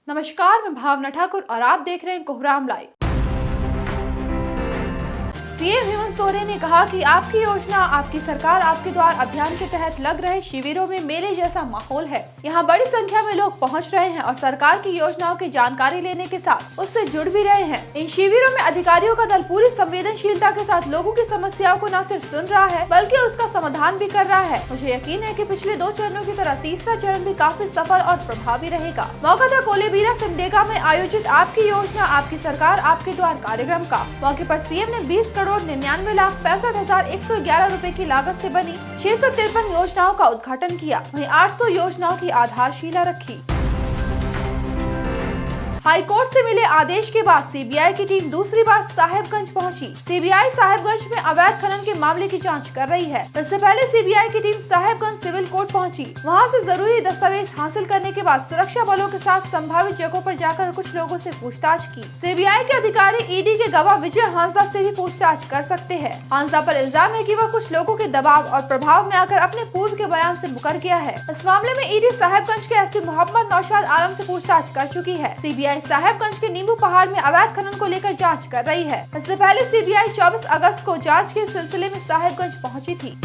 नमस्कार, मैं भावना ठाकुर और आप देख रहे हैं कोहराम लाइव। सीएम हेमंत सोरेन ने कहा कि आपकी योजना आपकी सरकार आपके द्वार अभियान के तहत लग रहे शिविरों में मेले जैसा माहौल है। यहाँ बड़ी संख्या में लोग पहुँच रहे हैं और सरकार की योजनाओं की जानकारी लेने के साथ उससे जुड़ भी रहे हैं। इन शिविरों में अधिकारियों का दल पूरी संवेदनशीलता के साथ लोगों की समस्याओं को न सिर्फ सुन रहा है बल्कि उसका समाधान भी कर रहा है। मुझे यकीन है कि पिछले 2 चरणों की तरह तीसरा चरण भी काफी सफल और प्रभावी रहेगा। मौका था कोलेबिरा सिमडेगा में आयोजित आपकी योजना आपकी सरकार आपके द्वार कार्यक्रम का। मौके पर सीएम ने 20,99,65,111 रुपए की लागत से बनी 653 योजनाओं का उद्घाटन किया। वहीं 800 योजनाओं की आधारशिला रखी। हाई कोर्ट से मिले आदेश के बाद सीबीआई की टीम दूसरी बार साहेबगंज पहुंची। सीबीआई साहेबगंज में अवैध खनन के मामले की जांच कर रही है। इससे पहले सीबीआई की टीम साहेबगंज सिविल कोर्ट पहुंची। वहां से जरूरी दस्तावेज हासिल करने के बाद सुरक्षा बलों के साथ संभावित जगहों पर जाकर कुछ लोगों से पूछताछ की। सीबीआई के अधिकारी ईडी के गवाह विजय हांसदा से भी पूछताछ कर सकते हैं। हांसदा पर इल्जाम है कि वह कुछ लोगों के दबाव और प्रभाव में आकर अपने पूर्व के बयान से मुकर गया है। इस मामले में ईडी साहेबगंज के एसपी मोहम्मद नौशाद आलम से पूछताछ कर चुकी है। सीबीआई साहेबगंज के नींबू पहाड़ में अवैध खनन को लेकर जांच कर रही है। इससे पहले सीबीआई 24 अगस्त को जांच के सिलसिले में साहेबगंज पहुंची थी।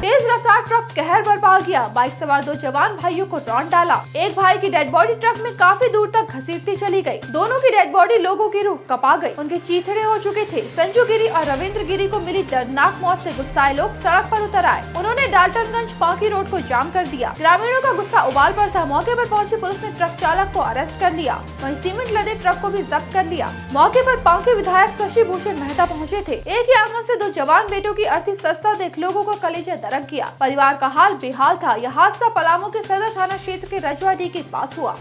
तेज रफ्तार ट्रक कहर बरपा गया। बाइक सवार 2 जवान भाइयों को रौंद डाला। एक भाई की डेड बॉडी ट्रक में काफी दूर तक घसीटती चली गई। दोनों की डेड बॉडी लोगों की रूह कपा गई। उनके चीथड़े हो चुके थे। संजू गिरी और रविंद्र गिरी को मिली दर्दनाक मौत से गुस्साए लोग सड़क पर उतर आए। उन्होंने डाल्टनगंज पांकी रोड को जाम कर दिया। ग्रामीणों का गुस्सा उबाल पर था। मौके पर पहुंची पुलिस ने ट्रक चालक को अरेस्ट कर लिया। वहीं सीमेंट लदे ट्रक को भी जब्त कर लिया। मौके पर पांकी विधायक शशि भूषण मेहता पहुँचे थे। एक ही आंगन से 2 जवान बेटों की अर्थी सस्ता देख लोगों को कलेजा दरक गया। परिवार का हाल बेहाल था। यह हादसा पलामू के सदर थाना क्षेत्र के रजवाड़ी के पास हुआ।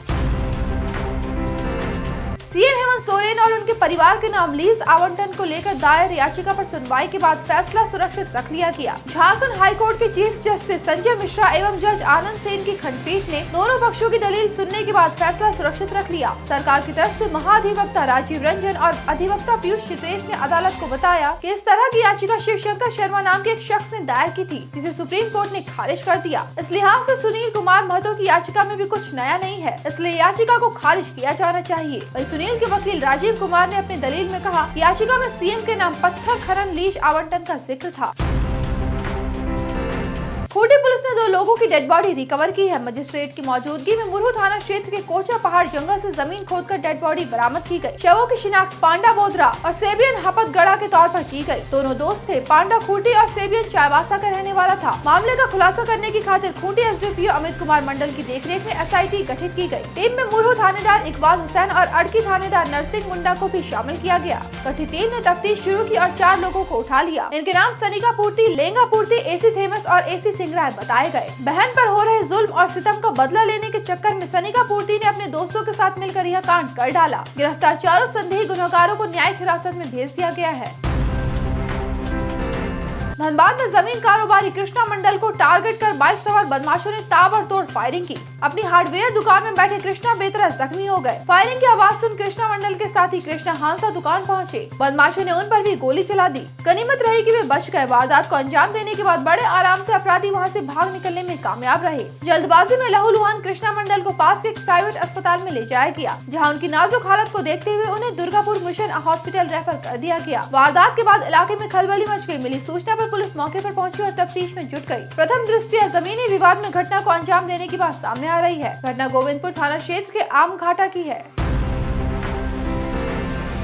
सीएम हेमंत सोरेन और उनके परिवार के नाम लीज आवंटन को लेकर दायर याचिका पर सुनवाई के बाद फैसला सुरक्षित रख लिया गया। झारखंड हाई कोर्ट के चीफ जस्टिस संजय मिश्रा एवं जज आनंद सेन की खंडपीठ ने दोनों पक्षों की दलील सुनने के बाद फैसला सुरक्षित रख लिया। सरकार की तरफ से महाधिवक्ता राजीव रंजन और अधिवक्ता पीयूष चित्रेश ने अदालत को बताया कि इस तरह की याचिका शिवशंकर शर्मा नाम के एक शख्स ने दायर की थी, जिसे सुप्रीम कोर्ट ने खारिज कर दिया। इस लिहाज से सुनील कुमार महतो की याचिका में भी कुछ नया नहीं है, इसलिए याचिका को खारिज किया जाना चाहिए। सुनील के वकील राजीव कुमार ने अपनी दलील में कहा, याचिका में सीएम के नाम पत्थर खनन लीज आवंटन का जिक्र था। खूंटी पुलिस ने 2 लोगों की डेड बॉडी रिकवर की है। मजिस्ट्रेट की मौजूदगी में मुरहू थाना क्षेत्र के कोचा पहाड़ जंगल से जमीन खोदकर डेड बॉडी बरामद की गई। शवों की शिनाख्त पांडा बोदरा और सेबियन हपतगढ़ा के तौर पर की गई। दोनों दोस्त थे। पांडा खूंटी और सेबियन चाईबासा का रहने वाला था। मामले का खुलासा करने की खातिर खूंटी एसडीपीओ अमित कुमार मंडल की देखरेख में एसआईटी गठित की गई। टीम में मुरहू थानेदार इकबाल हुसैन और अड़की थानेदार नरसिंह मुंडा को भी शामिल किया गया। गठित टीम ने तफ्तीश शुरू की और 4 लोगों को उठा लिया। इनके नाम सनिका पूर्ति, लेंगा पूर्ति, एसी थेमस और एसी सिंगराय बताए गए। बहन पर हो रहे जुल्म और सितम का बदला लेने के चक्कर में सनिका पूर्ति ने अपने दोस्तों के साथ मिलकर यह कांड कर डाला। गिरफ्तार 4 संदेही गुनहगारों को न्यायिक हिरासत में भेज दिया गया है। धनबाद में जमीन कारोबारी कृष्णा मंडल को टारगेट कर बाइक सवार बदमाशों ने ताबड़तोड़ फायरिंग की। अपनी हार्डवेयर दुकान में बैठे कृष्णा बेतरह जख्मी हो गए। फायरिंग की आवाज सुन कृष्णा मंडल के साथी कृष्णा हांसा दुकान पहुंचे। बदमाशों ने उन पर भी गोली चला दी। गनीमत रही कि वे बच गए। वारदात को अंजाम देने के बाद बड़े आराम से अपराधी वहां से भाग निकलने में कामयाब रहे। जल्दबाजी में लहूलुहान कृष्णा मंडल को पास के एक प्राइवेट अस्पताल में ले जाया गया, जहाँ उनकी नाजुक हालत को देखते हुए उन्हें दुर्गापुर मिशन हॉस्पिटल रेफर कर दिया गया। वारदात के बाद इलाके में खलबली मच गई। मिली सूचना पर पुलिस मौके पर पहुंची और तफ्तीश में जुट गई। प्रथम दृष्टया जमीनी विवाद में घटना को अंजाम देने की बात सामने आ रही है। घटना गोविंदपुर थाना क्षेत्र के आम घाटा की है।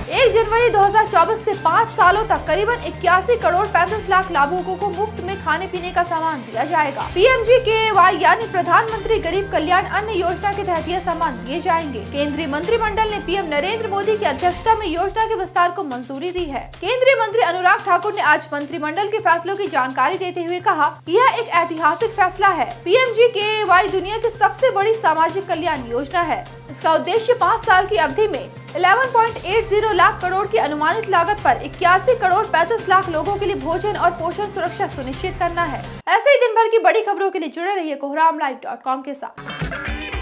1 जनवरी 2024 से 5 सालों तक करीबन 81 करोड़ 35 लाख लाभुकों को मुफ्त में खाने पीने का सामान दिया जाएगा। PMGKY यानी प्रधानमंत्री गरीब कल्याण अन्न योजना के तहत यह सामान दिए जाएंगे। केंद्रीय मंत्रिमंडल ने पीएम नरेंद्र मोदी की अध्यक्षता में योजना के विस्तार को मंजूरी दी है। केंद्रीय मंत्री अनुराग ठाकुर ने आज मंत्रिमंडल के फैसलों की जानकारी देते हुए कहा, यह एक ऐतिहासिक फैसला है। PMGKY दुनिया की सबसे बड़ी सामाजिक कल्याण योजना है। इसका उद्देश्य 5 साल की अवधि में 11.80 लाख करोड़ की अनुमानित लागत पर 81 करोड़ 35 लाख लोगों के लिए भोजन और पोषण सुरक्षा सुनिश्चित करना है। ऐसे ही दिन भर की बड़ी खबरों के लिए जुड़े रहिए कोहरामलाइव.com के साथ।